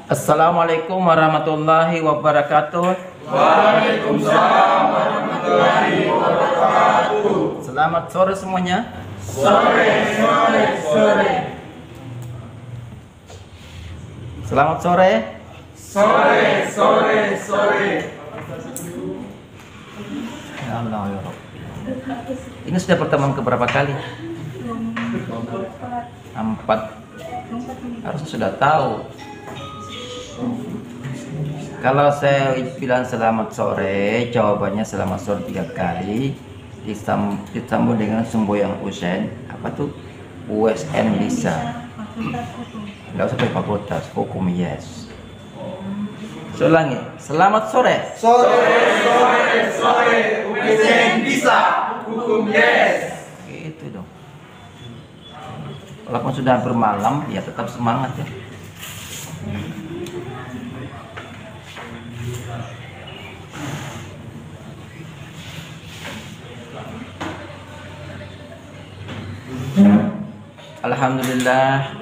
Assalamualaikum warahmatullahi wabarakatuh. Waalaikumsalam warahmatullahi wabarakatuh. Selamat sore semuanya. Sore. Selamat sore. Sore. Ya Allah ya Rabb. Ini sudah pertemuan keberapa kali? 4. Harusnya sudah tahu. Kalau saya bilang selamat sore, jawabannya selamat sore 3 kali ditambah dengan semboyan Usen. Apa tuh? USN Lisa. Nggak usah pakai fakultas, hukum yes. Ulangi, selamat sore. Sore. USN bisa. Hukum yes. Gitu dong. Walaupun sudah hampir malam, ya tetap semangat ya.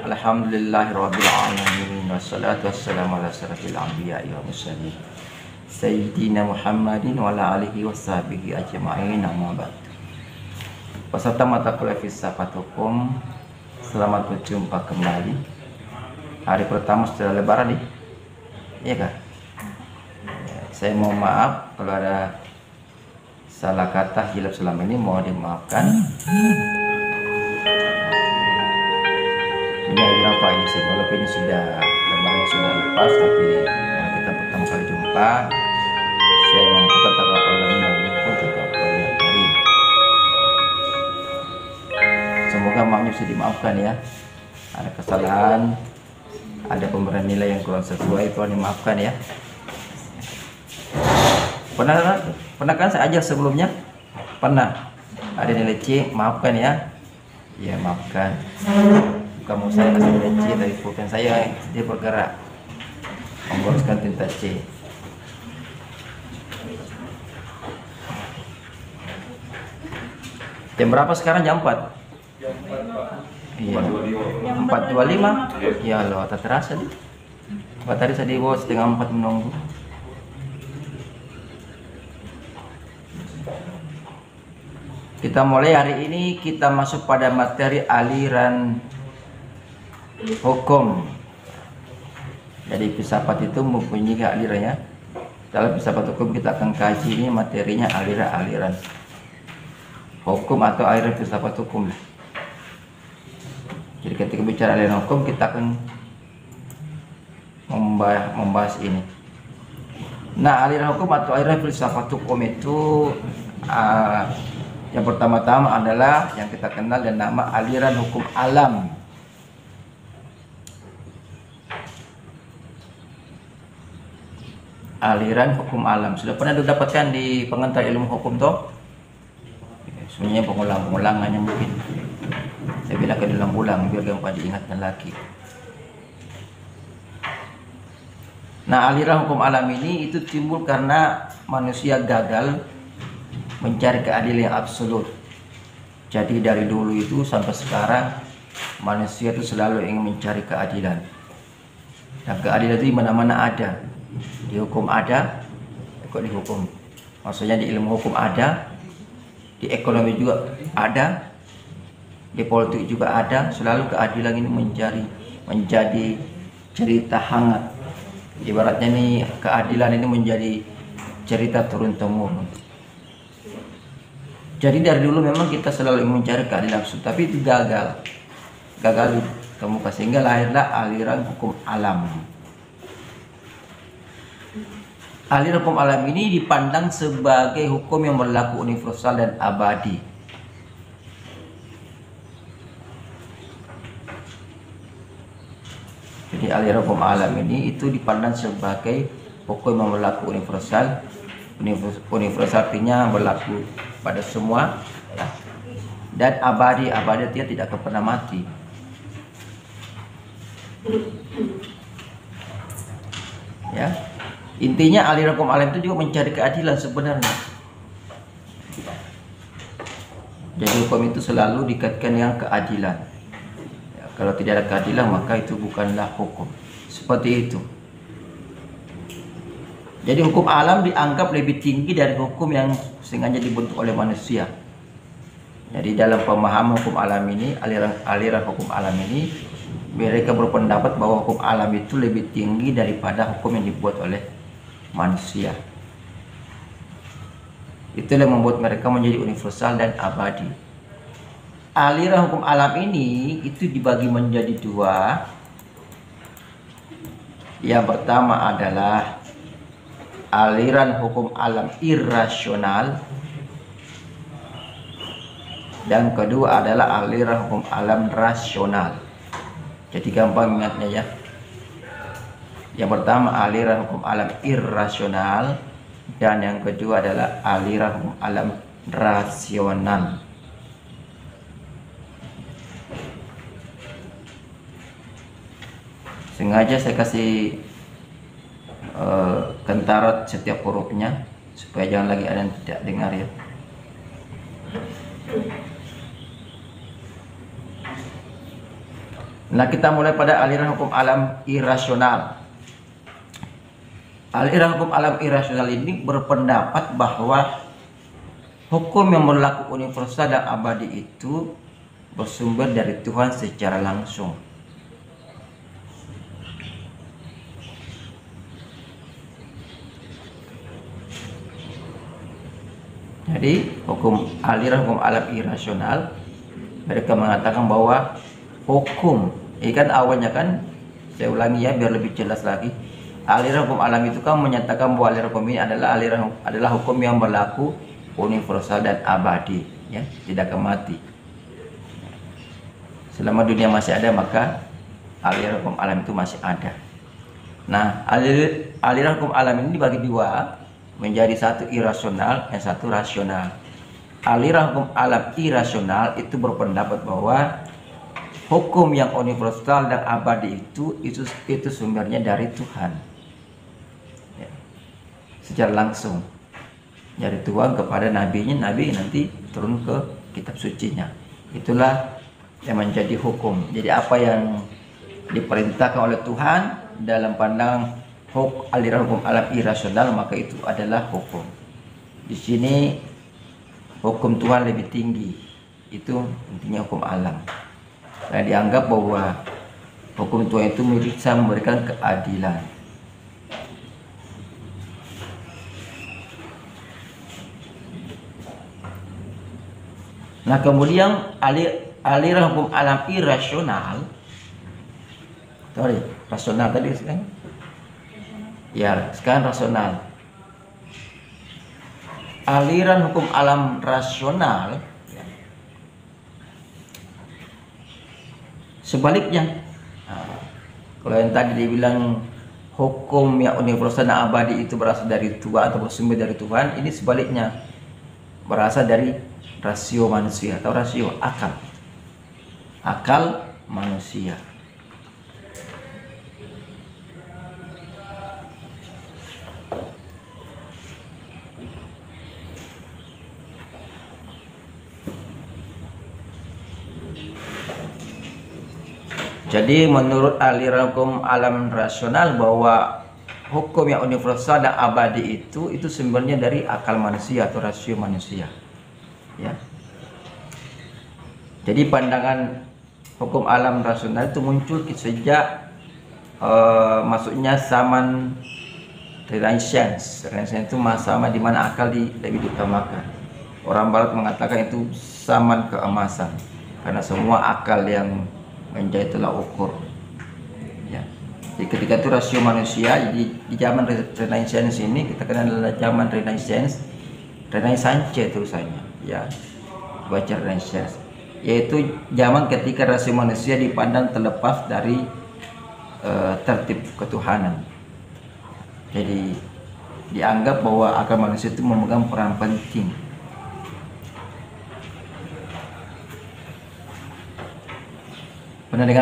Alhamdulillahirabbil alamin wassalatu wassalamu ala asyrafil anbiya'i wal mursalin sayyidina Muhammadin wa ala alihi washabihi ajma'in, amma ba'd. Peserta mata kuliah filsafat hukum, selamat berjumpa kembali. Hari pertama setelah lebaran nih. Iya kah? Saya mohon maaf kalau ada salah kata hilaf selama ini, mohon dimaafkan. Ini apa ini sih? Walaupun ini sudah lebaran sudah lepas, tapi karena kita pertama kali jumpa, saya mengucapkan taqabbal minkum taqabbal karim. Semoga maafnya bisa dimaafkan ya. Ada kesalahan, ada pemberian nilai yang kurang sesuai, tolong dimaafkan ya. Pernah kan saya ajar sebelumnya? Pernah. Ada nilai C, maafkan ya. Ya maafkan. Kamu saya kasih nilai C dari pulpen saya, dia bergerak memboroskan tinta C. Jam berapa sekarang? Jam 4? Iya. 4.25? Ya loh, tak terasa nih. Tadi saya di bawah setengah 4 menunggu. Kita mulai hari ini, kita masuk pada materi aliran hukum. Jadi filsafat itu mempunyai alirannya. Dalam filsafat hukum kita akan kaji ini materinya aliran hukum atau aliran filsafat hukum. Jadi ketika bicara aliran hukum kita akan membahas ini. Nah, aliran hukum atau aliran filsafat hukum itu yang pertama-tama adalah yang kita kenal dan nama aliran hukum alam. Aliran hukum alam sudah pernah didapatkan di pengantar ilmu hukum toh? Sebenarnya pengulang-pengulangannya mungkin saya bilang ke ulang-ulang biar gampang diingatkan lagi. Nah, aliran hukum alam ini itu timbul karena manusia gagal mencari keadilan yang absolut. Jadi dari dulu itu sampai sekarang manusia itu selalu ingin mencari keadilan. Dan keadilan itu di mana-mana ada. Di hukum ada, ikut dihukum. Maksudnya di ilmu hukum ada, di ekonomi juga ada, di politik juga ada. Selalu keadilan ini menjadi cerita hangat. Ibaratnya nih keadilan ini menjadi cerita turun temurun. Jadi dari dulu memang kita selalu mencari keadilan absolut, tapi itu gagal ditemukan, sehingga lahirlah aliran hukum alam. Aliran hukum alam ini dipandang sebagai hukum yang berlaku universal dan abadi. Jadi aliran hukum alam ini itu dipandang sebagai hukum yang berlaku universal. Universal artinya berlaku pada semua ya. Dan abadi artinya tidak akan pernah mati. Ya. Intinya aliran hukum alam itu juga mencari keadilan sebenarnya. Jadi hukum itu selalu dikaitkan dengan keadilan. Ya, kalau tidak ada keadilan maka itu bukanlah hukum. Seperti itu. Jadi hukum alam dianggap lebih tinggi dari hukum yang sengaja dibentuk oleh manusia. Jadi dalam pemahaman hukum alam ini, aliran hukum alam ini, mereka berpendapat bahwa hukum alam itu lebih tinggi daripada hukum yang dibuat oleh manusia. Itulah yang membuat mereka menjadi universal dan abadi. Aliran hukum alam ini itu dibagi menjadi dua. Yang pertama adalah aliran hukum alam irasional, dan kedua adalah aliran hukum alam rasional. Jadi gampang ingatnya ya. Yang pertama aliran hukum alam irasional, dan yang kedua adalah aliran hukum alam rasional. Sengaja saya kasih kentarot setiap hurufnya supaya jangan lagi ada yang tidak dengar ya. Nah, kita mulai pada aliran hukum alam irasional. Aliran hukum alam irasional ini berpendapat bahwa hukum yang berlaku universal dan abadi itu bersumber dari Tuhan secara langsung. Jadi aliran hukum alam irasional, mereka mengatakan bahwa hukum, kan awalnya kan, saya ulangi ya biar lebih jelas lagi. Aliran hukum alam itu kan menyatakan bahwa aliran hukum ini adalah hukum yang berlaku universal dan abadi, ya, tidak akan mati. Selama dunia masih ada, maka aliran hukum alam itu masih ada. Nah, aliran hukum alam ini dibagi dua, menjadi satu irasional dan satu rasional. Aliran hukum alam irasional itu berpendapat bahwa hukum yang universal dan abadi itu sumbernya dari Tuhan, ya, secara langsung dari Tuhan kepada nabinya, nabi nanti turun ke kitab sucinya. Itulah yang menjadi hukum. Jadi apa yang diperintahkan oleh Tuhan dalam pandangan aliran hukum alam irasional, maka itu adalah hukum. Di sini hukum Tuhan lebih tinggi, itu intinya hukum alam. Dan dianggap bahwa hukum Tuhan itu bisa memberikan keadilan. Nah, kemudian aliran hukum alam irasional, rasional tadi kan? Ya, sekarang rasional. Aliran hukum alam rasional, ya, sebaliknya. Nah, kalau yang tadi dibilang hukum yang universal dan abadi itu berasal dari Tuhan atau bersumber dari Tuhan, ini sebaliknya, berasal dari rasio manusia atau rasio akal manusia. Jadi menurut aliran hukum alam rasional bahwa hukum yang universal dan abadi itu sumbernya dari akal manusia atau rasio manusia, ya. Jadi pandangan hukum alam rasional itu muncul sejak masuknya zaman Renaissance. Renaissance itu masa di mana akal lebih diutamakan. Orang Barat mengatakan itu zaman keemasan karena semua akal yang menjadi tolak ukur, ya. Jadi ketika itu rasio manusia, jadi di zaman Renaissance ini kita kenal adalah zaman Renaissance tulisannya, ya, baca Renaissance, yaitu zaman ketika rasio manusia dipandang terlepas dari tertib ketuhanan. Jadi dianggap bahwa akal manusia itu memegang peran penting. Pernah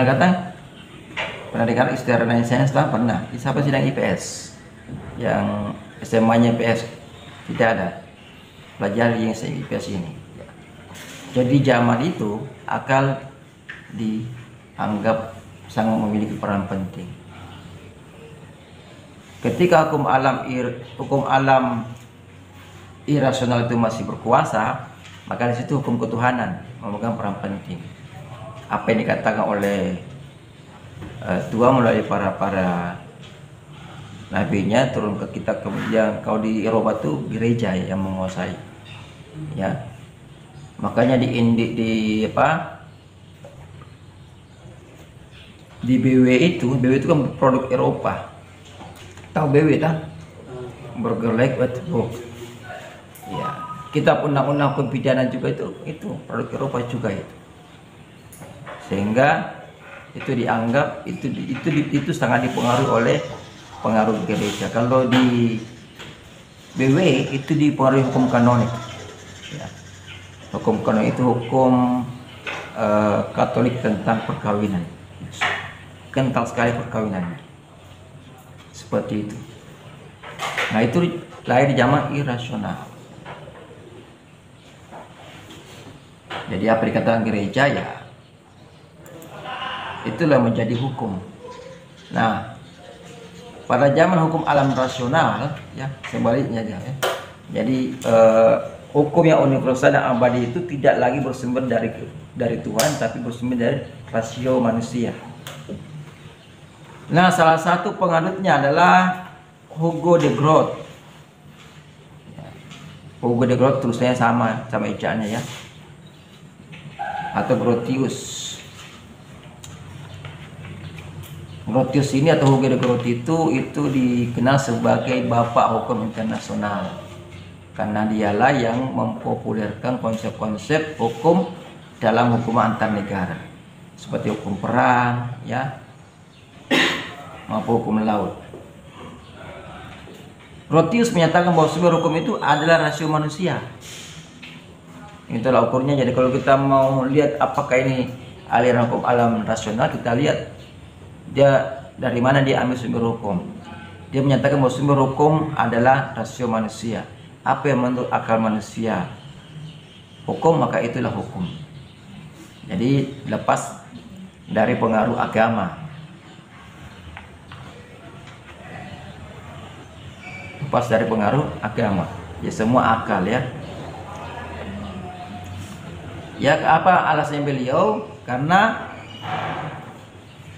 dengar istilah Renaissance lah? Pernah? Siapa sidang IPS? Yang SMA-nya IPS? Tidak ada. Pelajari yang IPS ini. Jadi zaman itu akal dianggap sangat memiliki peran penting. Ketika hukum alam irasional itu masih berkuasa, maka di situ hukum ketuhanan memegang peran penting. Apa yang dikatakan oleh Tuhan melalui para nabinya turun ke kita. Kemudian kalau di Eropa tuh gereja yang menguasai, ya. Makanya di BW itu kan produk Eropa. Tahu BW tak? Burger like what book. Ya, kitab undang-undang hukum pidana juga itu produk Eropa juga itu. Sehingga itu dianggap itu sangat dipengaruhi oleh pengaruh gereja. Kalau di BW itu dipengaruhi hukum kanonik. Ya. Hukum kanonik itu hukum Katolik tentang perkawinan. Kental sekali perkawinan. Seperti itu. Nah, itu lahir di zaman irasional. Jadi apa dikatakan gereja, ya itulah menjadi hukum. Nah, pada zaman hukum alam rasional, ya sebaliknya ya. Jadi hukum yang universal dan abadi itu tidak lagi bersumber dari Tuhan, tapi bersumber dari rasio manusia. Nah, salah satu penganutnya adalah Hugo de Groot. Hugo de Groot tulisannya sama ejaannya ya. Atau Grotius. Grotius ini atau Hugo de Groot itu dikenal sebagai bapak hukum internasional. Karena dialah yang mempopulerkan konsep-konsep hukum dalam hukum antar negara. Seperti hukum perang, ya, maupun hukum laut. Grotius menyatakan bahwa sumber hukum itu adalah rasio manusia. Itulah ukurnya. Jadi kalau kita mau lihat apakah ini aliran hukum alam rasional, kita lihat dia dari mana dia ambil sumber hukum. Dia menyatakan bahwa sumber hukum adalah rasio manusia. Apa yang menurut akal manusia hukum, maka itulah hukum. Jadi lepas dari pengaruh agama. Lepas dari pengaruh agama, ya semua akal ya. Ya, apa alasannya beliau? Karena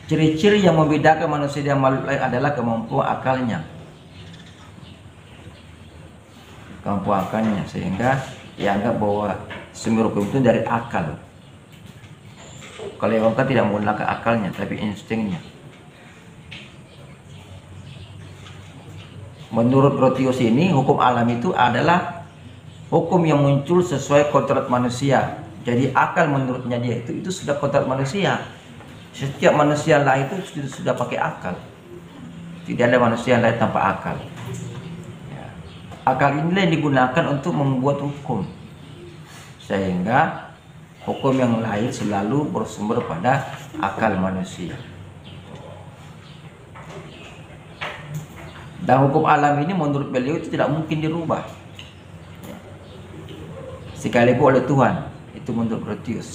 ciri-ciri yang membedakan manusia dan makhluk lain adalah kemampuan akalnya. Kemampuan akalnya, sehingga dianggap bahwa sumber hukum itu dari akal. Kalau yang tidak menggunakan akalnya, tapi instingnya. Menurut Grotius ini, hukum alam itu adalah hukum yang muncul sesuai kodrat manusia. Jadi akal menurutnya dia itu sudah kodrat manusia. Setiap manusia lain itu sudah pakai akal. Tidak ada manusia lain tanpa akal. Ya. Akal inilah yang digunakan untuk membuat hukum. Sehingga hukum yang lain selalu bersumber pada akal manusia. Dan hukum alam ini menurut beliau itu tidak mungkin dirubah, sekalipun oleh Tuhan. Itu menurut Grotius.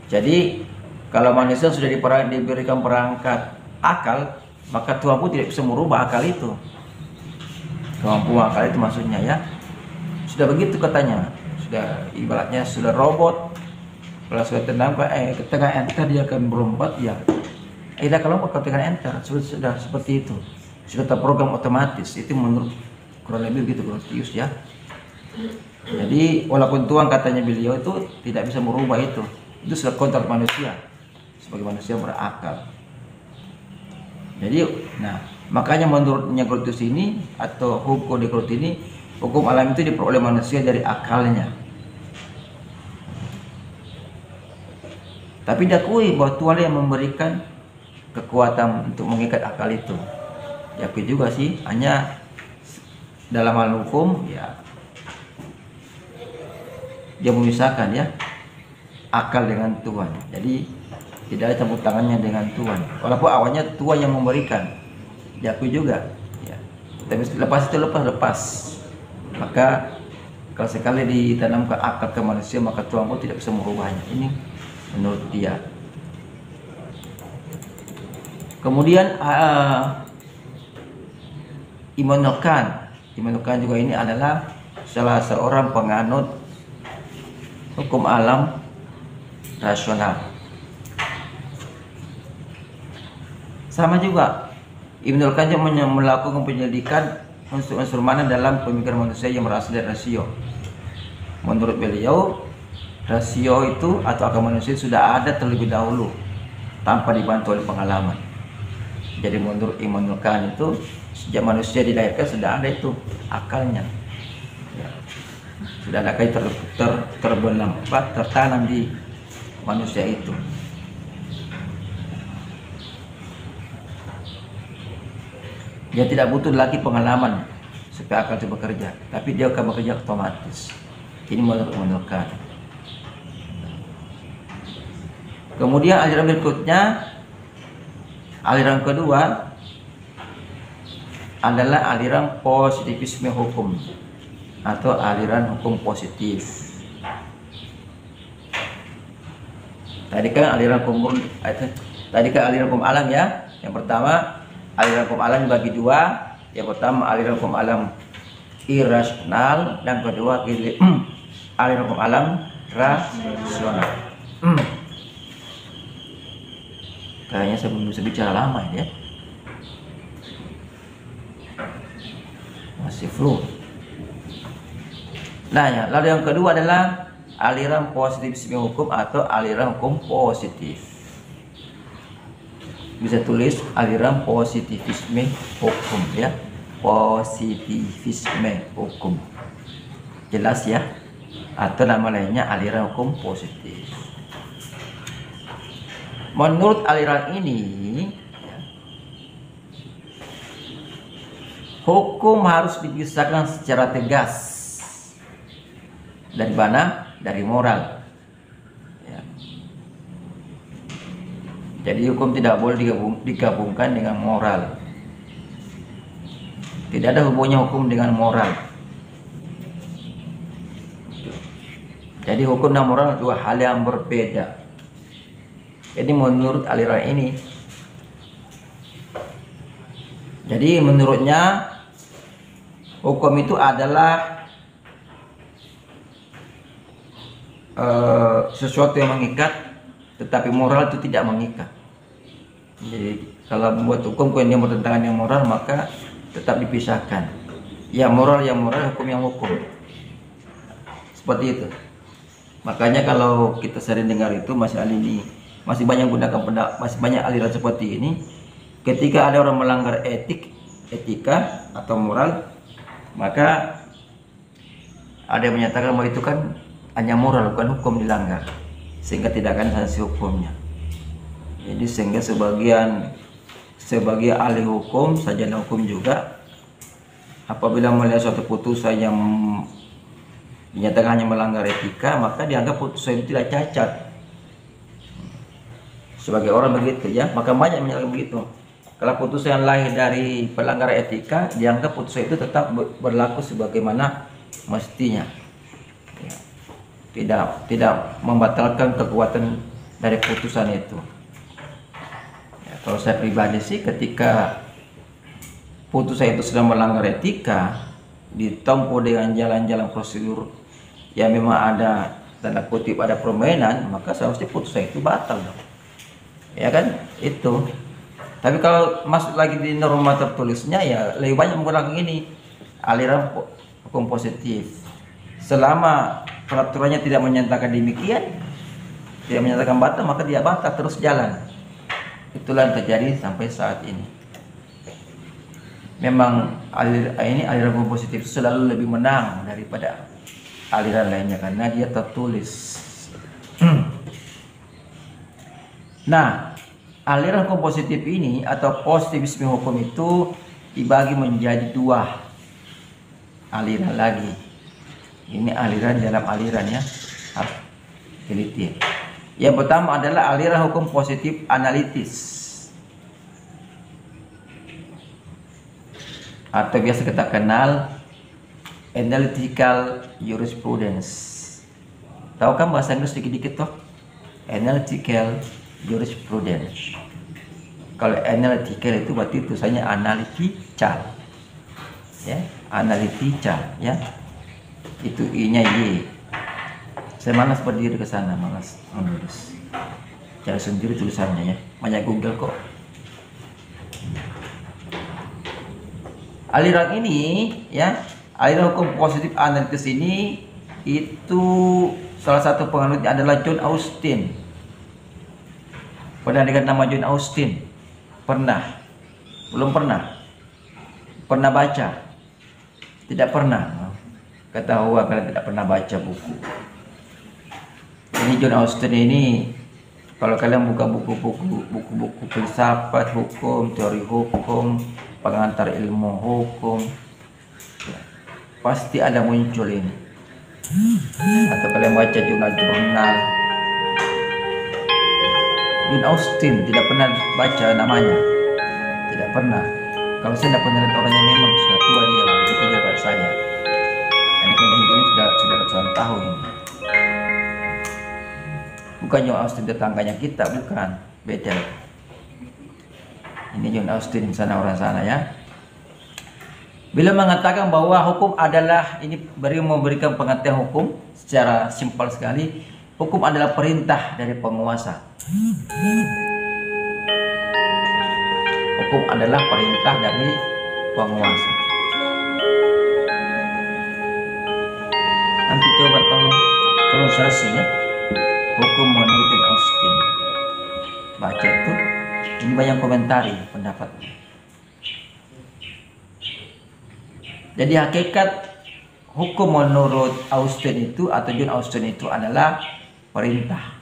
Jadi kalau manusia sudah diberikan perangkat akal, maka Tuhan pun tidak bisa merubah akal itu. Kemampuan akal itu maksudnya ya. Sudah begitu katanya. Sudah ibaratnya sudah robot. Kalau sudah tenang, ketika enter dia akan berlompat ya. Kalau ketika enter sudah seperti itu. Sudah terprogram otomatis. Itu menurut kurang lebih begitu Grotius ya. Jadi walaupun Tuhan katanya beliau itu tidak bisa merubah itu sudah kontrak manusia sebagai manusia berakal. Jadi makanya menurutnya Grotius ini atau Hugo de Groot ini, hukum alam itu diperoleh manusia dari akalnya. Tapi diakui bahwa Tuhan yang memberikan kekuatan untuk mengikat akal itu. Diakui juga sih, hanya dalam hal hukum ya dia memisahkan ya akal dengan Tuhan. Jadi tidak ada campur tangannya dengan Tuhan. Walaupun awalnya Tuhan yang memberikan, diakui juga ya. Tapi lepas itu lepas. Maka kalau sekali ditanamkan akal ke manusia, maka Tuhan pun tidak bisa merubahnya. Ini menurut dia. Kemudian Immanuel Kant. Immanuel Kant juga ini adalah salah seorang penganut hukum alam rasional. Sama juga Immanuel Kant melakukan penyelidikan unsur-unsur mana dalam pemikiran manusia yang berasal dari rasio. Menurut beliau, rasio itu atau akal manusia sudah ada terlebih dahulu tanpa dibantu oleh pengalaman. Jadi menurut Immanuel Kant itu sejak manusia dilahirkan sudah ada itu akalnya, ya. Sudah ada akal terbenam, tertanam di manusia itu. Dia tidak butuh lagi pengalaman supaya akal itu bekerja, tapi dia akan bekerja otomatis. Ini menurut Immanuel Kant. Kemudian aliran berikutnya, aliran kedua adalah aliran positivisme hukum atau aliran hukum positif. Tadi kan aliran hukum alam ya. Yang pertama aliran hukum alam dibagi dua. Yang pertama aliran hukum alam irasional dan kedua aliran hukum alam rasional. Kayaknya saya belum bisa bicara lama ya. Masih flu. Nah ya, lalu yang kedua adalah aliran positivisme hukum atau aliran hukum positif. Bisa tulis aliran positivisme hukum ya. Positivisme hukum. Jelas ya? Atau nama lainnya aliran hukum positif. Menurut aliran ini, hukum harus dipisahkan secara tegas. Dari mana? Dari moral. Ya. Jadi hukum tidak boleh digabungkan dengan moral. Tidak ada hubungannya hukum dengan moral. Jadi hukum dan moral dua hal yang berbeda. Jadi menurut aliran ini, jadi menurutnya hukum itu adalah sesuatu yang mengikat, tetapi moral itu tidak mengikat. Jadi kalau membuat hukum yang bertentangan dengan moral maka tetap dipisahkan. Ya moral, hukum yang hukum. Seperti itu. Makanya kalau kita sering dengar itu masih banyak aliran seperti ini. Ketika ada orang melanggar etika atau moral, maka ada yang menyatakan bahwa itu kan hanya moral, bukan hukum dilanggar, sehingga tidak akan sanksi hukumnya. Jadi sehingga sebagai ahli hukum, sarjana hukum juga, apabila melihat suatu putusan yang dinyatakan hanya melanggar etika, maka dianggap putusan itu tidak cacat. Sebagai orang begitu ya, maka banyak menyatakan begitu. Kalau putusan yang lahir dari pelanggaran etika, dianggap putusan itu tetap berlaku sebagaimana mestinya. Ya. Tidak membatalkan kekuatan dari putusan itu. Ya, kalau saya pribadi sih, ketika putusan itu sudah melanggar etika, ditempuh dengan jalan-jalan prosedur yang memang ada tanda kutip ada permainan, maka seharusnya putusan itu batal dong. Ya kan, itu. Tapi kalau masuk lagi di norma tertulisnya, ya lebih banyak menggunakan ini aliran hukum positif. Selama peraturannya tidak menyatakan demikian, tidak menyatakan batal, maka dia batal terus jalan. Itulah yang terjadi sampai saat ini. Memang aliran hukum positif selalu lebih menang daripada aliran lainnya karena dia tertulis. Nah, aliran hukum positif ini atau positivisme hukum itu dibagi menjadi dua aliran lagi. Ini aliran dalam aliran ya, harus teliti. Yang pertama adalah aliran hukum positif analitis atau biasa kita kenal analytical jurisprudence. Tahu kan bahasa Inggris dikit-dikit toh? Analytical jurisprudence. Kalau analytical itu berarti tulisannya analytical. ya, analitica, ya. Itu I-nya Y. Saya malas berdiri ke sana, malas menulis. Cari sendiri tulisannya ya. Banyak Google kok. Aliran ini ya, aliran hukum positif analitis ini itu salah satu penganutnya adalah John Austin. Pernah dengar nama John Austin? Pernah? Belum pernah? Pernah baca? Tidak pernah? Ketahuan kalian tidak pernah baca buku. Ini John Austin ini, kalau kalian buka buku-buku filsafat hukum, teori hukum, pengantar ilmu hukum, pasti ada muncul ini. Atau kalian baca jurnal-jurnal. John Austin, tidak pernah baca namanya, tidak pernah. Kalau saya tidak pernah lihat orangnya, memang sudah tua dia, lebih tua daripada saya. Ini kan hidupnya sudah ratusan tahun. Bukan John Austin tetangganya kita, bukan, beda. Ini John Austin sana, orang sana ya. Bila mengatakan bahwa hukum adalah, ini beliau memberikan pengertian hukum secara simpel sekali. Hukum adalah perintah dari penguasa. Hukum adalah perintah dari penguasa. Nanti coba tolong searching ya. Hukum menurut John Austin. Baca tuh. Ini banyak komentari pendapatnya. Jadi hakikat hukum menurut Austin itu atau John Austin itu adalah perintah.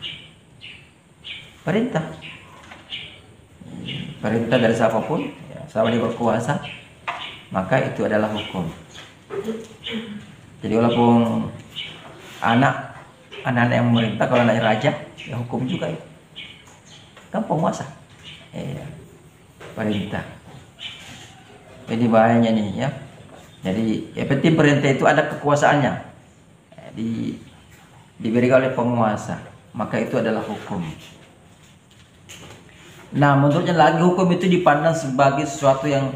Perintah. Perintah dari siapapun, ya, selama dia berkuasa, maka itu adalah hukum. Jadi walaupun anak yang memerintah, kalau anaknya raja, ya hukum juga ya. Kan penguasa. Perintah. Jadi bahayanya nih ya. Jadi yang penting perintah itu ada kekuasaannya, diberikan oleh penguasa, maka itu adalah hukum. Nah, menurutnya lagi hukum itu dipandang sebagai sesuatu yang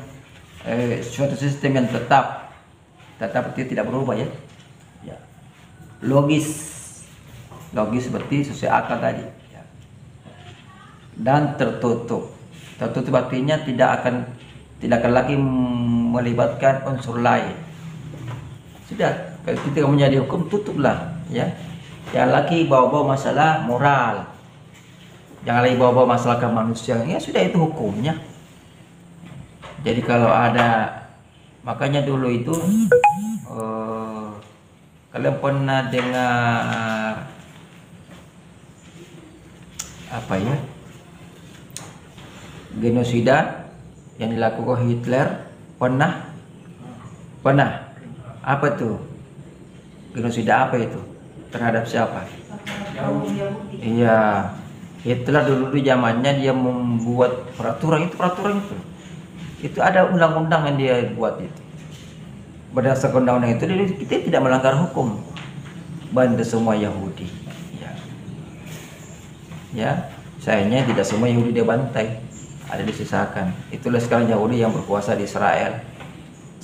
suatu sistem yang tetap tidak berubah ya. Logis seperti sesuai akal tadi ya. Dan tertutup artinya tidak akan lagi melibatkan unsur lain. Sudah, kalau kita menjadi hukum, tutuplah ya. Jangan lagi bawa-bawa masalah moral, jangan lagi bawa-bawa masalah kemanusiaan. Ya sudah, itu hukumnya. Jadi kalau ada, makanya dulu itu kalian pernah dengar apa ya, genosida yang dilakukan Hitler? Pernah? Apa tuh? Genosida apa itu? Terhadap siapa? Iya, Hitler dulu di zamannya dia membuat peraturan itu. Itu ada undang-undang yang dia buat itu. Berdasarkan undang-undang itu kita tidak melanggar hukum. Bantu semua Yahudi. Ya, sayangnya tidak semua Yahudi dia bantai. Ada disisakan. Itulah sekarang Yahudi yang berkuasa di Israel.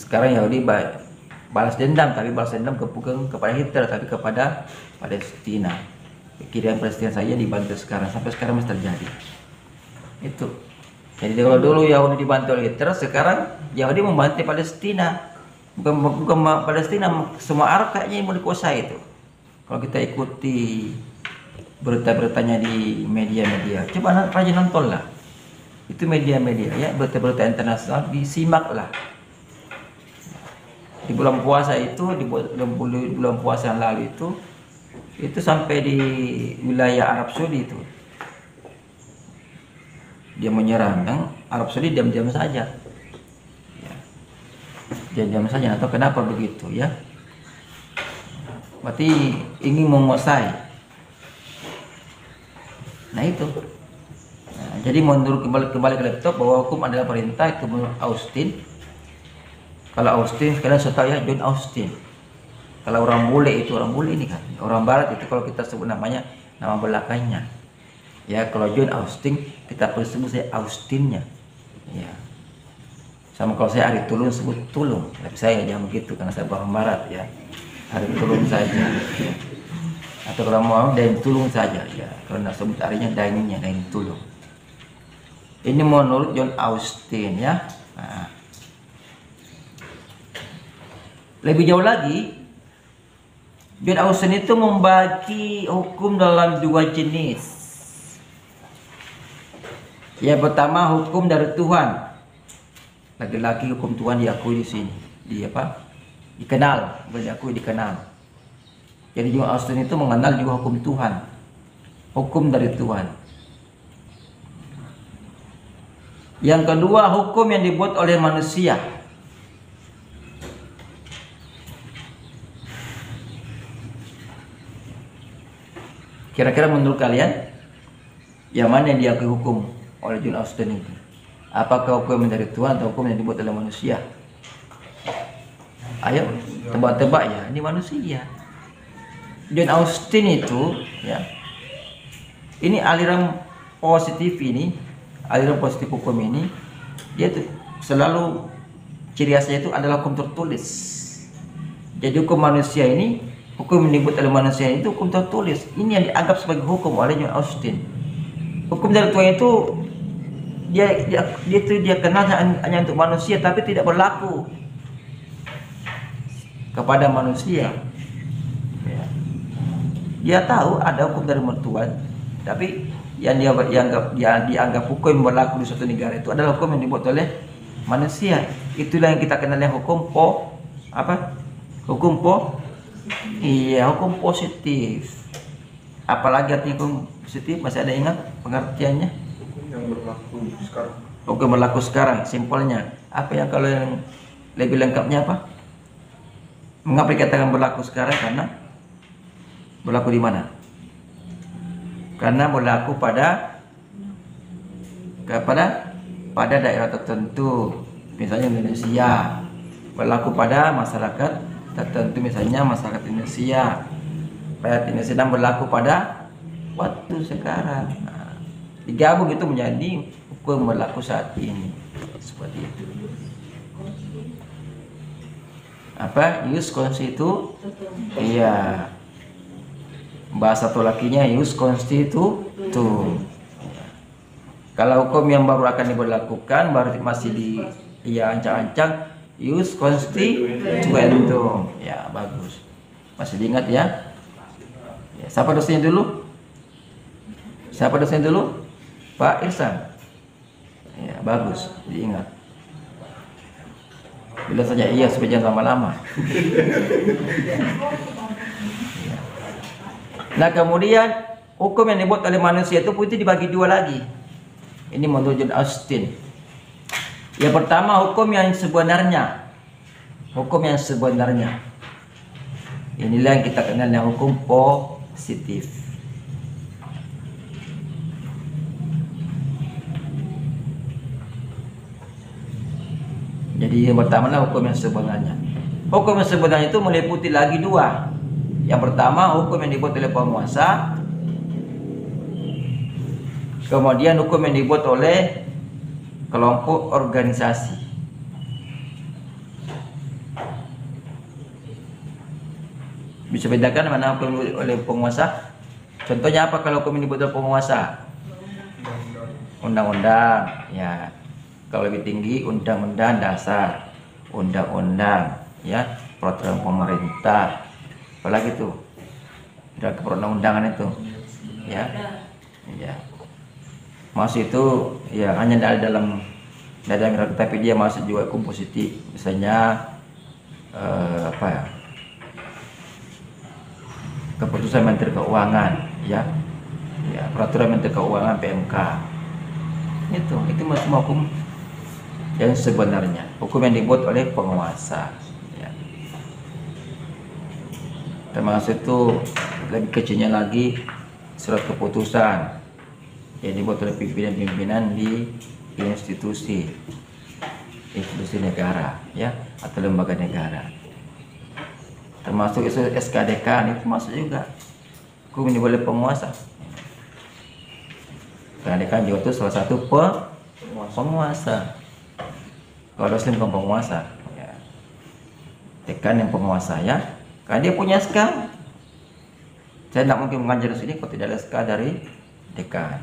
Sekarang Yahudi balas dendam, tapi balas dendam bukan kepada Hitler, tapi kepada Palestina. Kirian Palestina saja dibantu sekarang, sampai sekarang masih terjadi. Itu. Jadi kalau dulu Yahudi dibantu oleh Hitler, sekarang Yahudi membantu Palestina. Bukan Palestina, semua Arab kayaknya yang mau dikuasai itu. Kalau kita ikuti berita-beritanya di media-media, coba rajin nonton lah. Itu media-media ya, berita-berita internasional, disimaklah. Di bulan puasa itu, di bulan puasa yang lalu itu sampai di wilayah Arab Saudi itu dia menyerang, kan? Arab Saudi diam-diam saja ya. Diam-diam saja, atau kenapa begitu ya, berarti ingin menguasai. Nah itu. Jadi menurut kembali ke laptop bahwa hukum adalah perintah, itu menurut Austin. Kalau Austin, kalian sudah tahu ya, John Austin. Kalau orang bule itu, orang bule ini kan, orang barat itu kalau kita sebut namanya, nama belakangnya. Ya, kalau John Austin kita perlu sebut saya Austinnya. Ya. Sama kalau saya hari tulung sebut tulung, tapi saya jangan begitu karena saya orang barat ya. Hari tulung saja. Atau kalau mau dain tulung saja ya. Kalau nak sebut harinya dainnya dain tulung. Ini menurut John Austin ya. Nah. Lebih jauh lagi, John Austin itu membagi hukum dalam dua jenis. Yang pertama hukum dari Tuhan. Laki-laki hukum Tuhan diakui di sini. Dikenal, diakui, dikenal. Jadi John Austin itu mengenal juga hukum Tuhan. Hukum dari Tuhan. Yang kedua hukum yang dibuat oleh manusia. Kira-kira menurut kalian yang mana yang diakui hukum oleh John Austin itu? Apakah hukum dari Tuhan atau hukum yang dibuat oleh manusia? Ayo tebak-tebak ya, ini manusia. John Austin itu ya, ini aliran positif ini, aliran positif hukum ini, dia tuh selalu ciri khasnya itu adalah hukum tertulis. Jadi hukum manusia ini, hukum yang dibuat oleh manusia itu hukum tertulis. Ini yang dianggap sebagai hukum oleh John Austin. Hukum dari Tuhan itu dia kenal hanya untuk manusia, tapi tidak berlaku kepada manusia. Ya. Dia tahu ada hukum dari Tuhan, tapi yang dianggap hukum yang berlaku di suatu negara itu adalah hukum yang dibuat oleh manusia. Itulah yang kita kenalnya hukum hukum positif. Apalagi arti hukum positif, masih ada ingat pengertiannya? Yang berlaku sekarang. Hukum berlaku sekarang, simpelnya. Apa yang kalau yang lebih lengkapnya apa? Mengapa dikatakan berlaku sekarang? Karena berlaku di mana? Karena berlaku pada daerah tertentu, misalnya Indonesia. Berlaku pada masyarakat tertentu, misalnya masyarakat Indonesia. Rakyat Indonesia, dan berlaku pada waktu sekarang. Nah, digabung itu menjadi hukum berlaku saat ini. Seperti itu. Apa? Ius constitu? Iya. Bahasa tolakinya ius constitu. Kalau hukum yang baru akan diberlakukan, baru masih ancang-ancang, ius constituendum. Ya, bagus. Masih diingat ya? Ya, siapa dosennya dulu? Siapa dosennya dulu? Pak Irsan. Ya, bagus, diingat. Bila saja iya supaya jangan lama-lama. Ya. Nah, kemudian hukum yang dibuat oleh manusia itu dibagi dua lagi. Ini menurut John Austin. Yang pertama hukum yang sebenarnya. Hukum yang sebenarnya. Inilah yang kita kenal dengan hukum positif. Jadi yang pertama adalah hukum yang sebenarnya. Hukum yang sebenarnya itu meliputi lagi dua. Yang pertama hukum yang dibuat oleh penguasa. Kemudian hukum yang dibuat oleh kelompok organisasi. Bisa bedakan mana hukum oleh penguasa? Contohnya apa kalau hukum yang dibuat oleh penguasa? Undang-undang, ya. Kalau lebih tinggi undang-undang dasar, undang-undang, ya, peraturan pemerintah, apalagi itu, dari perundang-undangan itu, ya, ya, masuk itu, ya hanya dalam tapi dia masuk juga hukum positif, misalnya keputusan Menteri Keuangan, ya, ya, peraturan Menteri Keuangan PMK, itu masuk hukum yang sebenarnya, hukum yang dibuat oleh penguasa, ya. Termasuk itu lebih kecilnya lagi surat keputusan yang dibuat oleh pimpinan-pimpinan di institusi negara, ya, atau lembaga negara. Termasuk SKDK itu masuk juga hukum yang dibuat oleh penguasa. SKDK juga itu salah satu penguasa. Kalau Muslim bukan penguasa, ya. Dekan yang penguasa ya, karena dia punya SK. Saya tidak mungkin mengajar di sini kalau tidak ada SK dari dekan.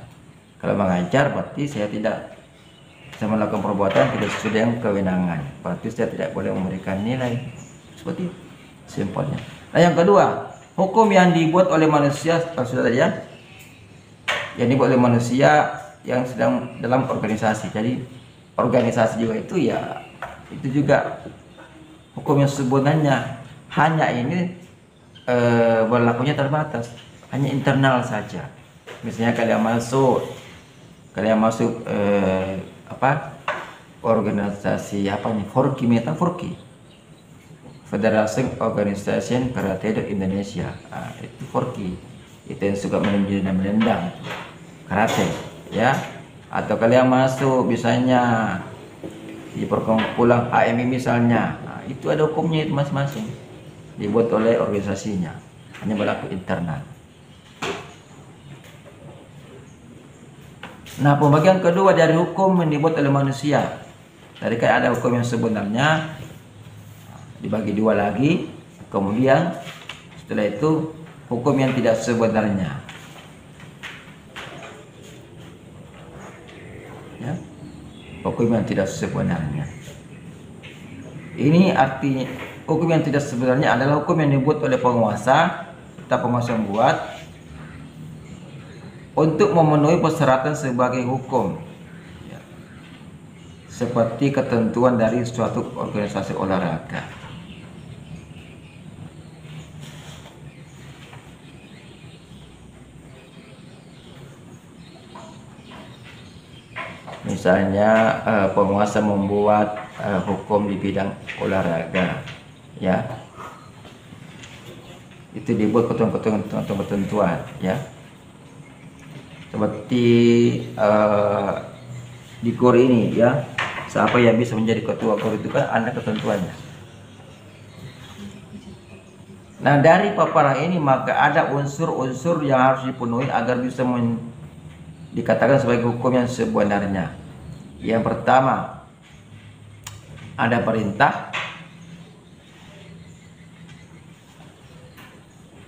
Kalau mengajar berarti saya tidak, saya melakukan perbuatan tidak sesuai dengan kewenangan, berarti saya tidak boleh memberikan nilai. Seperti itu simpelnya. Nah yang kedua, hukum yang dibuat oleh manusia, sudah tadi ya, yang dibuat oleh manusia yang sedang dalam organisasi. Jadi organisasi juga itu ya, itu juga hukum yang sebenarnya, hanya ini berlakunya terbatas, hanya internal saja. Misalnya kalian masuk organisasi apa nih, Forki, Federasi Organisasi Karate Indonesia. Itu Forki, itu yang suka menendang karate ya. Atau kalian masuk misalnya di perkumpulan AMI misalnya, itu ada hukumnya itu masing-masing, dibuat oleh organisasinya, hanya berlaku internal. Nah, pembagian kedua dari hukum yang dibuat oleh manusia. Tadi kan ada hukum yang sebenarnya, dibagi dua lagi. Kemudian setelah itu hukum yang tidak sebenarnya. Ya, hukum yang tidak sebenarnya. Ini artinya hukum yang tidak sebenarnya adalah hukum yang dibuat oleh penguasa, kita penguasa membuat untuk memenuhi persyaratan sebagai hukum, ya, seperti ketentuan dari suatu organisasi olahraga. Misalnya penguasa membuat hukum di bidang olahraga, ya, itu dibuat ketentuan, ya. Seperti di KOR ini ya, siapa yang bisa menjadi ketua KOR itu kan ada ketentuannya. Nah dari paparan ini maka ada unsur-unsur yang harus dipenuhi agar bisa dikatakan sebagai hukum yang sebenarnya. Yang pertama ada perintah,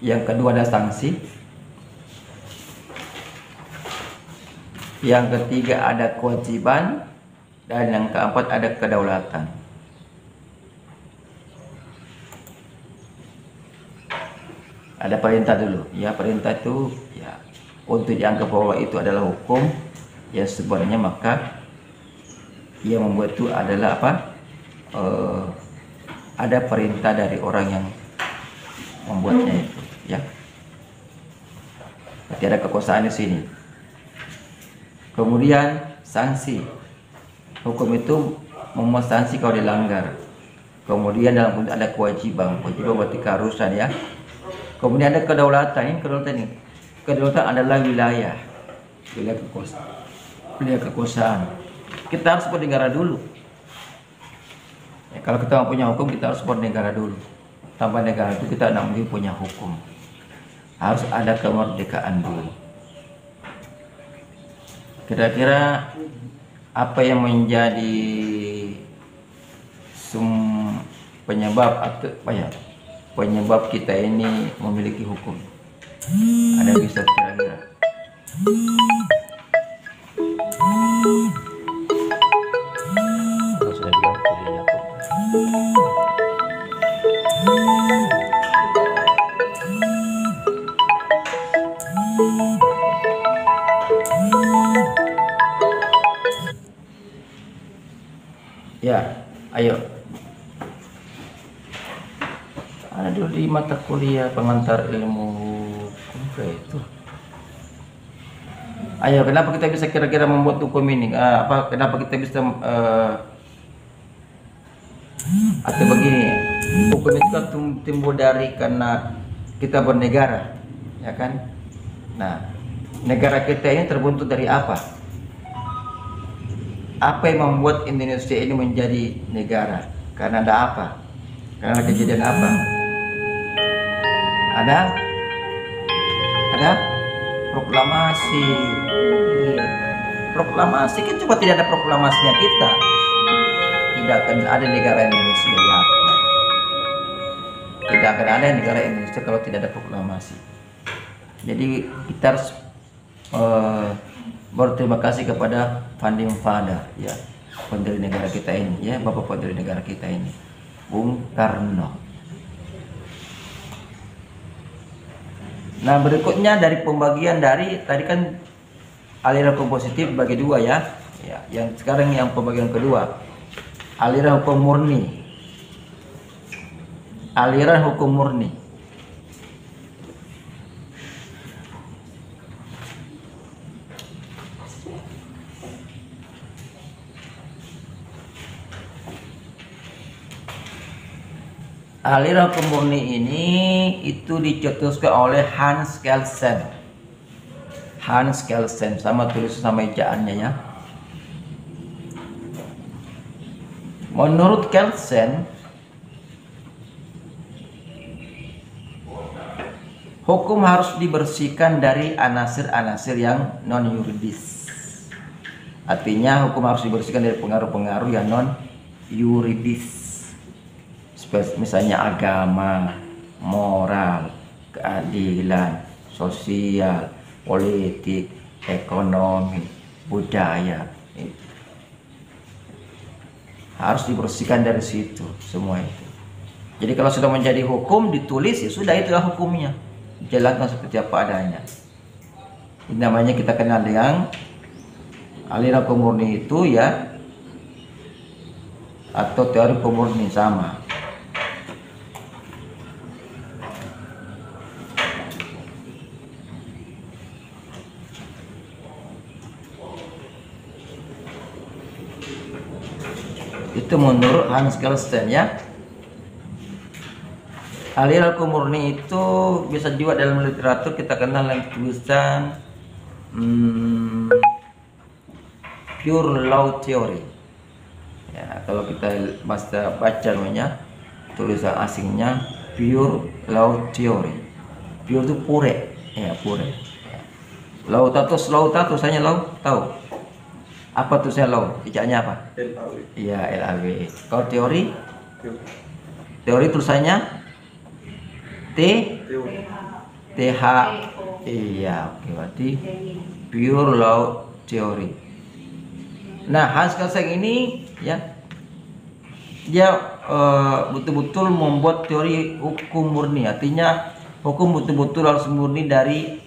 yang kedua ada sanksi, yang ketiga ada kewajiban, dan yang keempat ada kedaulatan. Ada perintah dulu, ya, perintah itu ya untuk dianggap bahwa itu adalah hukum ya sebenarnya, maka ia membuat itu adalah apa, ada perintah dari orang yang membuatnya itu, ya. Berarti ada kekuasaan di sini. Kemudian sanksi, hukum itu memuat sanksi kalau dilanggar. Kemudian dalam ada kewajiban berarti keharusan, ya. Kemudian ada kedaulatan. Kedaulatan adalah wilayah kekuasaan. Kita harus bernegara dulu. Ya, kalau kita mau punya hukum, kita harus bernegara dulu. Tanpa negara itu kita tidak mungkin punya hukum. Harus ada kemerdekaan dulu. Kira-kira apa yang menjadi penyebab kita ini memiliki hukum? Ada bisa kira-kira? Kalau sudah bilang kuliah hukum. Ya, ayo. Ada dulu di mata kuliah pengantar ilmu itu. Ayo, kenapa kita bisa kira-kira membuat hukum ini? Kenapa kita bisa atau begini? Hukum itu kan timbul dari karena kita bernegara, ya kan? Nah, negara kita ini terbentuk dari apa? Apa yang membuat Indonesia ini menjadi negara? Karena ada apa? Karena kejadian apa? Ada proklamasi. Proklamasi kan coba tidak ada proklamasinya kita. tidak akan ada negara Indonesia, yakin. Tidak akan ada negara Indonesia kalau tidak ada proklamasi. Jadi kita harus berterima kasih kepada Founding Father, ya, pendiri negara kita ini, ya, Bapak pendiri negara kita ini, Bung Karno. Nah, berikutnya dari pembagian dari tadi kan aliran hukum positif bagi dua, ya. Ya, yang sekarang yang pembagian kedua, aliran hukum murni. Aliran hukum murni. Aliran hukum murni ini itu dicetuskan oleh Hans Kelsen. Hans Kelsen, sama tulis sama ejaannya, ya. Menurut Kelsen, hukum harus dibersihkan dari anasir-anasir yang non yuridis. Artinya hukum harus dibersihkan dari pengaruh-pengaruh yang non yuridis. Misalnya agama, moral, keadilan, sosial, politik, ekonomi, budaya. Harus dibersihkan dari situ semua itu. Jadi kalau sudah menjadi hukum ditulis, ya sudah, itulah hukumnya. Jalankan seperti apa adanya. Ini namanya kita kenal dengan aliran hukum murni itu, ya, atau teori hukum murni, sama. Itu menurut Hans Kelsen, ya. Aliran hukum murni itu bisa juga dalam literatur kita kenal dengan tulisan pure law theory. Ya, kalau kita baca namanya tulisan asingnya pure law theory. Pure itu pure, ya, pure. Law tato saya law tahu. Apa tuh saya law? Ejaannya apa? LAW. Iya, LAW. Kalau teori? Teori. Teori tulisannya T Teori. TH. Iya, oke, berarti pure law theory. Nah, Hans Kelsen ini, ya, dia betul-betul membuat teori hukum murni. Artinya hukum betul-betul harus murni dari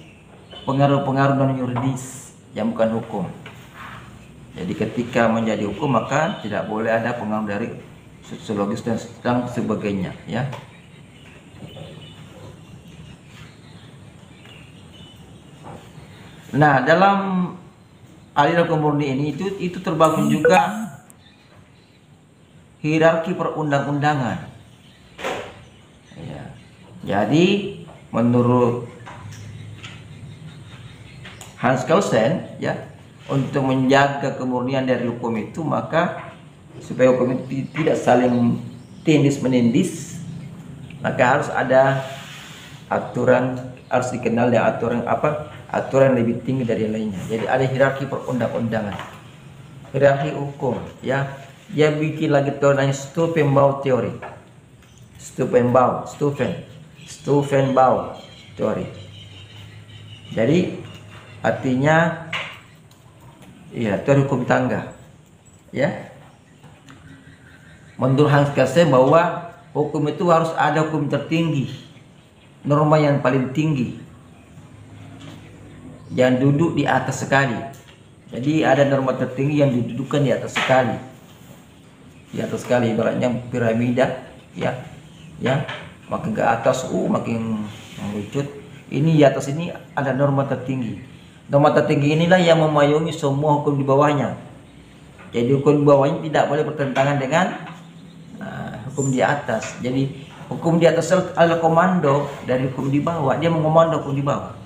pengaruh-pengaruh non yuridis yang bukan hukum. Jadi ketika menjadi hukum maka tidak boleh ada pengaruh dari sosiologis dan sebagainya, ya. Nah, dalam aliran hukum murni ini itu terbangun juga hierarki perundang-undangan. Ya. Jadi menurut Hans Kelsen, ya, untuk menjaga kemurnian dari hukum itu, maka supaya hukum itu tidak saling tindis menindis, maka harus ada aturan, harus dikenal dengan aturan apa? Aturan lebih tinggi dari yang lainnya. Jadi ada hierarki perundang-undangan, hierarki hukum, ya. Dia bikin lagi namanya Stufenbau teori, Stufenbau teori. Jadi artinya, iya, teori hukum tangga, ya. Menurut Hans Kelsen bahwa hukum itu harus ada hukum tertinggi, norma yang paling tinggi, yang duduk di atas sekali. Jadi ada norma tertinggi yang didudukkan di atas sekali, ibaratnya piramida, ya, makin ke atas makin mengerucut. Ini di atas ini ada norma tertinggi. Norma tertinggi inilah yang memayungi semua hukum di bawahnya. Jadi hukum di bawahnya tidak boleh bertentangan dengan hukum di atas. Jadi hukum di atas adalah komando dari hukum di bawah. Dia mengomando hukum di bawah.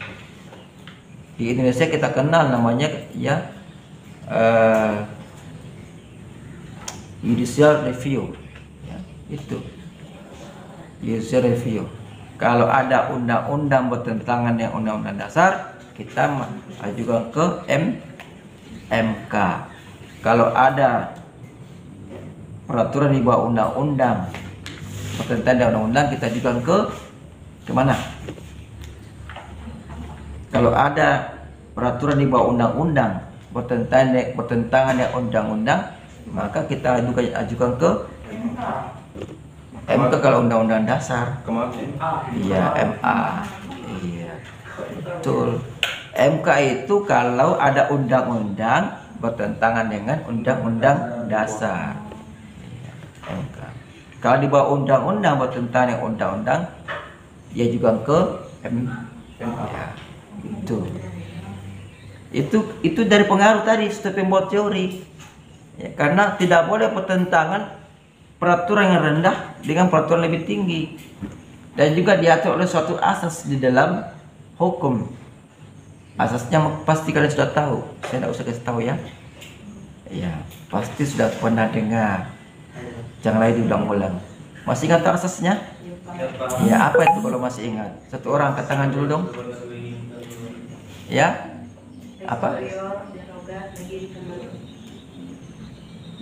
Di Indonesia kita kenal namanya, ya, judicial review, ya, itu judicial review. Kalau ada undang-undang bertentangan dengan undang-undang dasar, kita ajukan ke MK. Kalau ada peraturan di bawah undang-undang bertentangan dengan undang-undang, kita ajukan ke mana? Kalau ada peraturan di bawah undang-undang bertentangan dengan undang-undang, maka kita ajukan ke MK. Kalau undang-undang dasar, Kemarin. iya MA. Iya, betul. MK itu kalau ada undang-undang bertentangan dengan undang-undang dasar. MK. Kalau di bawah undang-undang bertentangan dengan undang-undang, ya juga ke MA. Ya, itu dari pengaruh tadi step pembuat teori. Ya, karena tidak boleh bertentangan peraturan yang rendah dengan peraturan lebih tinggi, dan juga diatur oleh suatu asas di dalam hukum. Asasnya pasti kalian sudah tahu, saya tidak usah kasih tahu ya. Ya, pasti sudah pernah dengar. Jangan lagi diulang-ulang. Masih ingat asasnya? Ya, apa itu kalau masih ingat? Satu orang angkat tangan dulu dong. Ya, apa?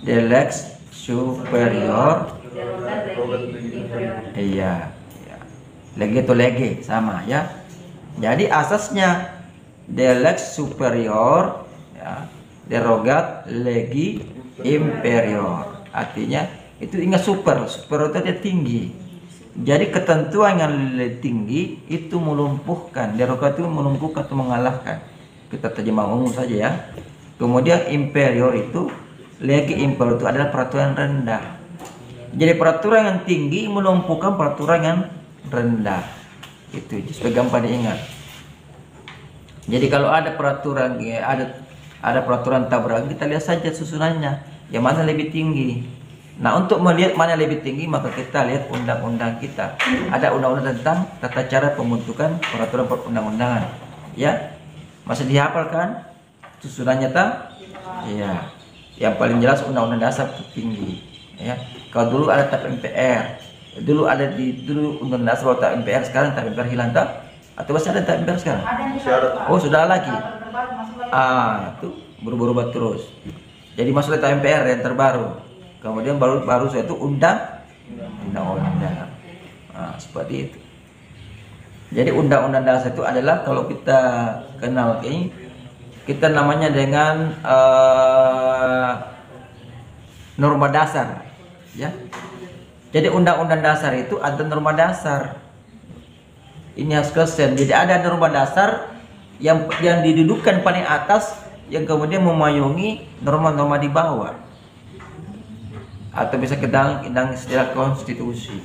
The lex superior. Iya, iya. Legi atau lege sama ya. Jadi asasnya the lex superior, ya, derogat legi inferior. Artinya itu ingat superior itu dia tinggi. Jadi ketentuan yang lebih tinggi itu melumpuhkan, derogat itu melumpuhkan atau mengalahkan. Kita terjemah umum saja ya. Kemudian inferior itu, legi inferior itu adalah peraturan rendah. Jadi peraturan yang tinggi melumpuhkan peraturan yang rendah. Itu supaya gampang diingat. Jadi kalau ada peraturan, ya, ada peraturan tabrakan, kita lihat saja susunannya, yang mana lebih tinggi. Nah, untuk melihat mana lebih tinggi, maka kita lihat undang-undang kita. Ada undang-undang tentang tata cara pembentukan peraturan perundang-undangan. Ya, masih dihafalkan susunannya tak? Iya. Yang paling jelas undang-undang dasar tertinggi. Ya, kalau dulu ada TAP MPR, dulu undang-undang dasar TAP MPR, sekarang TAP MPR hilang tak? Atau masih ada TAP MPR sekarang? Oh, sudah lagi. Itu berubah-ubah terus. Jadi masuk TAP MPR yang terbaru. Kemudian baru itu undang-undang. Nah, seperti itu. Jadi undang-undang dasar itu adalah kalau kita kenal ini, kita namanya dengan norma dasar, ya. Jadi undang-undang dasar itu ada norma dasar. Ini harus kesen. Jadi ada norma dasar yang didudukkan paling atas, yang kemudian memayungi norma-norma di bawah. Atau bisa kita istilah konstitusi.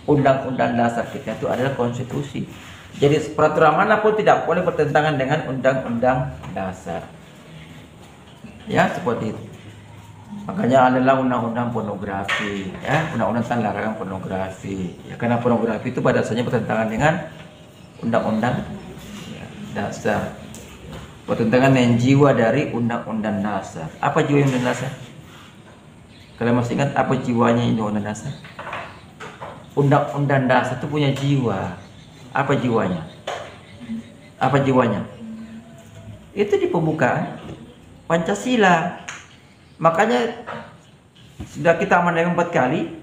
Undang-undang dasar kita itu adalah konstitusi. Jadi peraturan manapun tidak boleh bertentangan dengan undang-undang dasar. Ya, seperti itu. Makanya adalah undang-undang pornografi, ya, undang-undang tentang larangan pornografi. Ya, karena pornografi itu pada dasarnya bertentangan dengan undang-undang, ya, dasar. Bertentangan dengan jiwa dari undang-undang dasar. Apa jiwa undang-undang dasar? Kalian masih ingat apa jiwanya undang-undang dasar? Undang-undang dasar itu punya jiwa. Apa jiwanya? Apa jiwanya? Itu di pembukaan Pancasila. Makanya sudah kita amandemen 4 kali,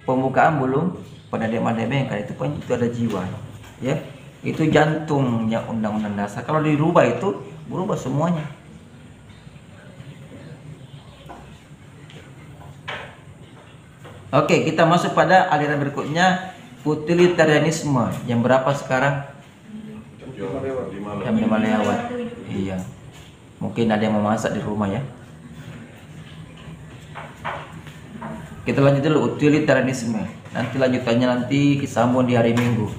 pembukaan belum pada amandemen kali itu ada jiwa. Ya, itu jantungnya undang-undang dasar. Kalau dirubah itu berubah semuanya. Oke, kita masuk pada aliran berikutnya, utilitarianisme. Yang berapa sekarang? Jam 5 lewat. Iya. Mungkin ada yang memasak di rumah ya. Kita lanjut dulu utilitarianisme. Nanti lanjutannya nanti disambung di hari Minggu.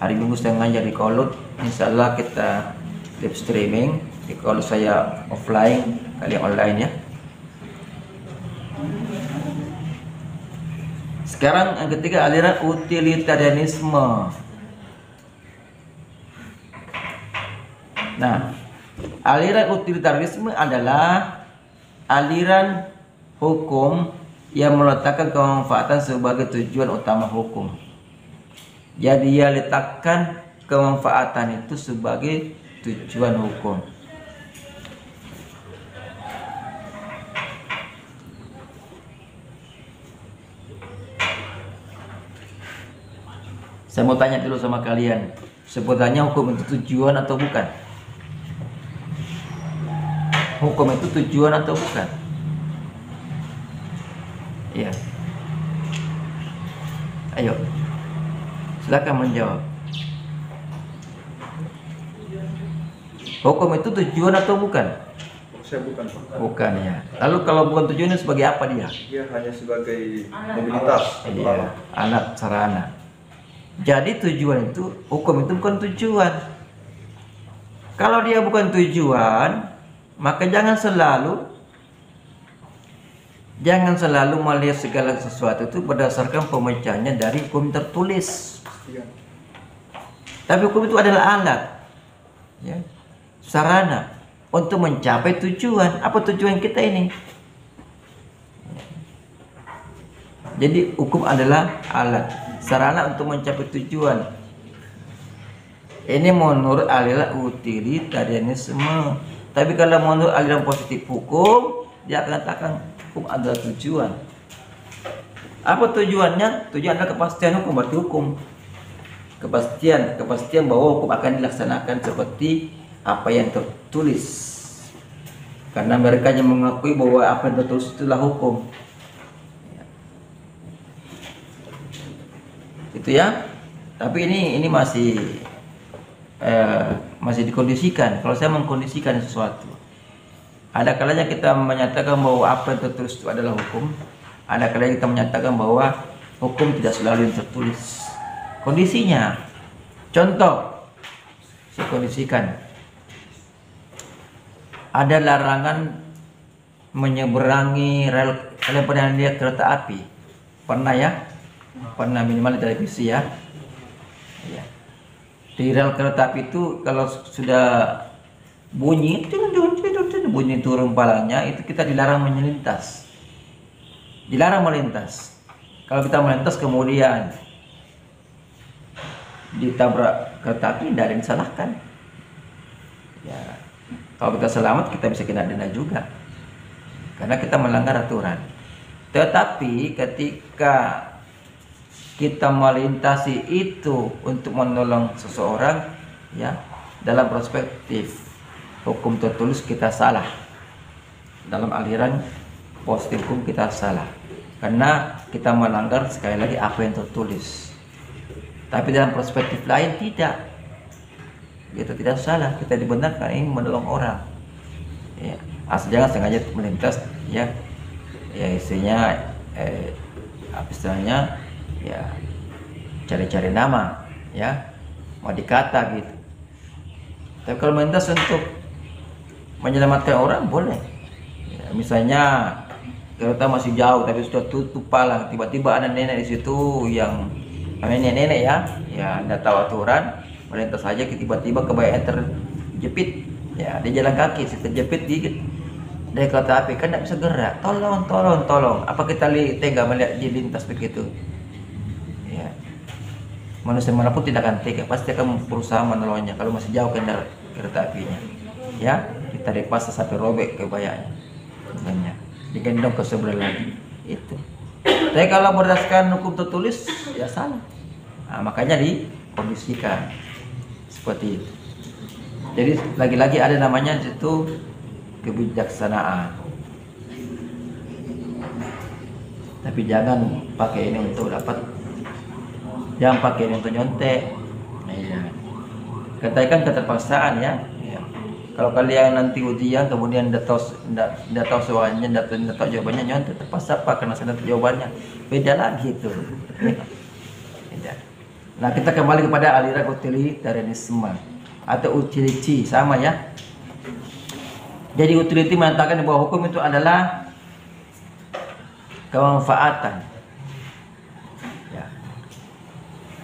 Hari Minggu saya ngajar di Kolut. Insya Allah kita live streaming. Kalau saya offline, kalian online ya. Sekarang yang ketiga, aliran utilitarianisme. Nah, aliran utilitarianisme adalah aliran hukum yang meletakkan kemanfaatan sebagai tujuan utama hukum. Jadi dia letakkan kemanfaatan itu sebagai tujuan hukum. Saya mau tanya dulu sama kalian, sebenarnya hukum itu tujuan atau bukan? Hukum itu tujuan atau bukan? Iya. Ayo, silakan menjawab. Hukum itu tujuan atau bukan? Saya bukan, Pak. Bukan ya. Lalu kalau bukan tujuannya sebagai apa dia? Dia hanya sebagai mobilitas. Iya, alat sarana. Jadi tujuan itu, hukum itu bukan tujuan. Kalau dia bukan tujuan, maka jangan selalu melihat segala sesuatu itu berdasarkan pemecahannya dari hukum tertulis. Iya. Tapi hukum itu adalah alat, ya, sarana untuk mencapai tujuan. Apa tujuan kita ini? Jadi hukum adalah alat, sarana untuk mencapai tujuan. Ini menurut aliran utilitarianisme. Tapi kalau menurut aliran positif hukum, dia akan katakan hukum adalah tujuan. Apa tujuannya? Tujuan adalah kepastian hukum, berarti hukum. Kepastian bahwa hukum akan dilaksanakan seperti apa yang tertulis. Karena mereka yang mengakui bahwa apa yang tertulis itulah hukum. Itu ya. Tapi ini masih dikondisikan. Kalau saya mengkondisikan sesuatu, ada kalanya kita menyatakan bahwa apa yang tertulis itu adalah hukum. Ada kalanya kita menyatakan bahwa hukum tidak selalu yang tertulis. Kondisinya, contoh, saya kondisikan. Ada larangan menyeberangi rel. Kalian pernah lihat kereta api? Pernah ya? Pernah minimal di televisi ya? Iya. Di rel kereta api itu kalau sudah bunyi turun palanya, itu kita dilarang melintas. Dilarang melintas. Kalau kita melintas kemudian ditabrak kereta api, tidak ada yang disalahkan. Ya, kalau kita selamat kita bisa kena denda juga, karena kita melanggar aturan. Tetapi ketika kita melintasi itu untuk menolong seseorang, ya, dalam perspektif hukum tertulis kita salah. Dalam aliran positif hukum kita salah, karena kita melanggar sekali lagi apa yang tertulis. Tapi dalam perspektif lain tidak, kita tidak salah, kita dibenarkan ini menolong orang. Ya, asal jangan sengaja melintas, ya, isinya apa istilahnya, ya, cari-cari nama, ya, mau dikata gitu. Tapi kalau melintas untuk menyelamatkan orang boleh. Ya, misalnya kereta masih jauh tapi sudah tutup palang, tiba-tiba ada nenek di situ yang nenek ya, tidak tahu aturan, melintas saja, tiba-tiba kebayaan terjepit, ya, di jalan kaki, terjepit dikit dari kereta api, kan tidak bisa gerak, tolong. Apa kita tega melihat dia lintas begitu? Ya, manusia manapun tidak akan tega, pasti akan berusaha menolongnya kalau masih jauh kereta apinya, ya, ditarik paksa sampai robek kebayanya, digendong ke sebelah lagi, itu. Tapi kalau berdasarkan hukum tertulis, ya salah. Nah, makanya dikondisikan seperti itu. Jadi lagi-lagi ada namanya itu kebijaksanaan. Tapi jangan pakai ini untuk jangan pakai ini untuk nyontek. Nah, ya. Katakan keterpaksaan ya. Kalau kalian nanti ujian kemudian tidak tahu soalnya, tidak tahu jawabannya, nyontek, terpaksa apa karena saya tahu jawabannya, beda lagi itu. Beda. Nah, kita kembali kepada aliran utilitarianisme atau utility, sama ya. Jadi utility mengatakan bahwa hukum itu adalah kemanfaatan. Ya.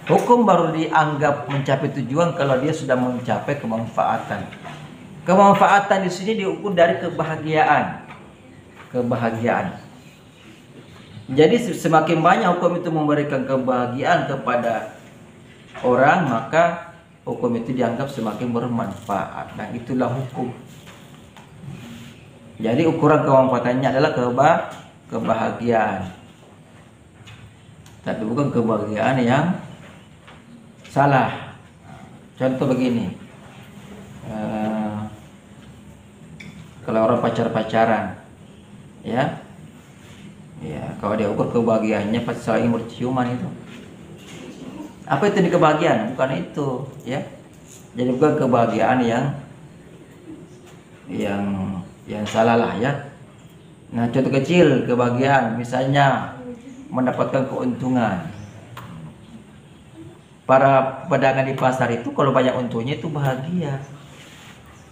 Hukum baru dianggap mencapai tujuan kalau dia sudah mencapai kemanfaatan. Kemanfaatan di sini diukur dari kebahagiaan. Jadi semakin banyak hukum itu memberikan kebahagiaan kepada orang, maka hukum itu dianggap semakin bermanfaat. Dan itulah hukum. Jadi ukuran kemanfaatannya adalah kebahagiaan. Tapi bukan kebahagiaan yang salah. Contoh begini, kalau orang pacaran, ya, kalau dia ukur kebahagiaannya pasti saling berciuman itu. Apa itu di kebahagiaan? Bukan itu, ya. Jadi bukan kebahagiaan yang salah lah, ya. Nah, contoh kecil kebahagiaan, misalnya mendapatkan keuntungan. Para pedagang di pasar itu kalau banyak untungnya itu bahagia.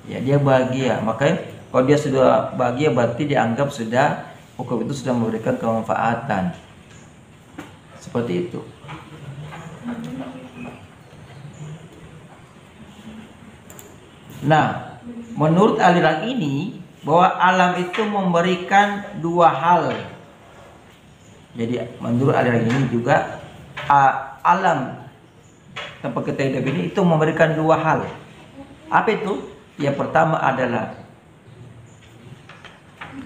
Ya, dia bahagia. Makanya kalau dia sudah bahagia berarti dianggap sudah hukum itu sudah memberikan kemanfaatan. Seperti itu. Nah, menurut aliran ini bahwa alam itu memberikan dua hal. Jadi menurut aliran ini juga alam tempat kita hidup ini itu memberikan dua hal. Apa itu? Yang pertama adalah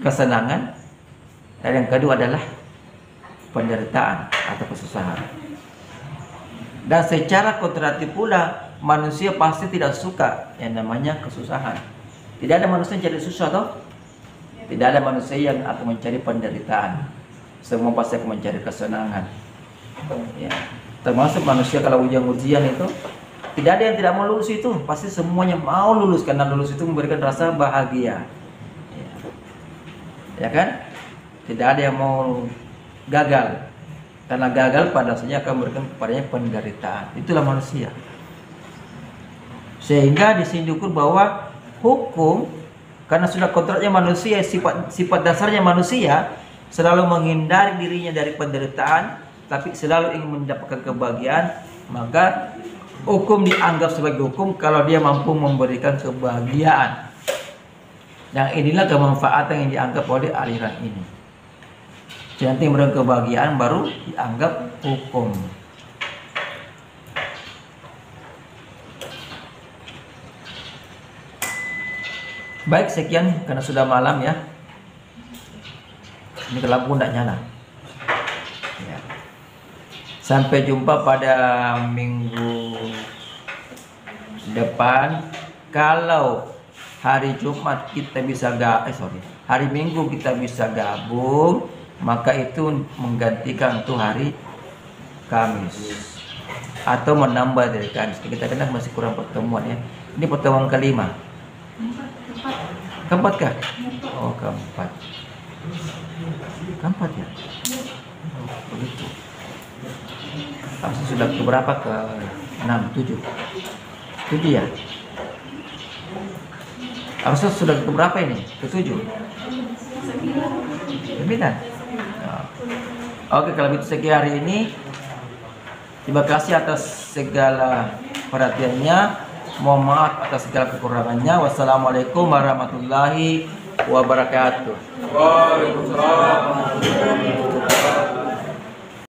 kesenangan, dan yang kedua adalah penderitaan atau kesusahan. Dan secara kontradiktif pula, manusia pasti tidak suka yang namanya kesusahan. Tidak ada manusia yang cari susah, toh? Tidak ada manusia yang akan mencari penderitaan. Semua pasti akan mencari kesenangan. Ya. Termasuk manusia kalau ujian-ujian itu, tidak ada yang tidak mau lulus itu. Pasti semuanya mau lulus, karena lulus itu memberikan rasa bahagia. Ya kan? Tidak ada yang mau gagal, karena gagal pada asalnya akan memberikan kepadanya penderitaan. Itulah manusia. Sehingga di sini diukur bahwa hukum, karena sudah kontraknya manusia, sifat dasarnya manusia selalu menghindari dirinya dari penderitaan, tapi selalu ingin mendapatkan kebahagiaan, maka hukum dianggap sebagai hukum kalau dia mampu memberikan kebahagiaan. Yang inilah kemanfaatan yang dianggap oleh aliran ini. Nanti memberikan kebahagiaan baru dianggap hukum. Baik, sekian karena sudah malam ya. Ini lampu tidak nyala. Ya. Sampai jumpa pada minggu depan. Kalau hari Jumat kita bisa hari Minggu kita bisa gabung, maka itu menggantikan untuk hari Kamis atau menambah dari Kamis. Kita kena masih kurang pertemuan ya. Ini pertemuan kelima. Keempat kah? Oh, keempat. Keempat ya? Oh, begitu. Harusnya sudah keberapa? Ke 6, 7. 7 ya? Harusnya sudah keberapa ini? Ke 7? 9. Oke, kalau begitu sekian hari ini. Terima kasih atas segala perhatiannya. Mohon maaf atas segala kekurangannya. Wassalamualaikum warahmatullahi wabarakatuh. Waalaikumsalam.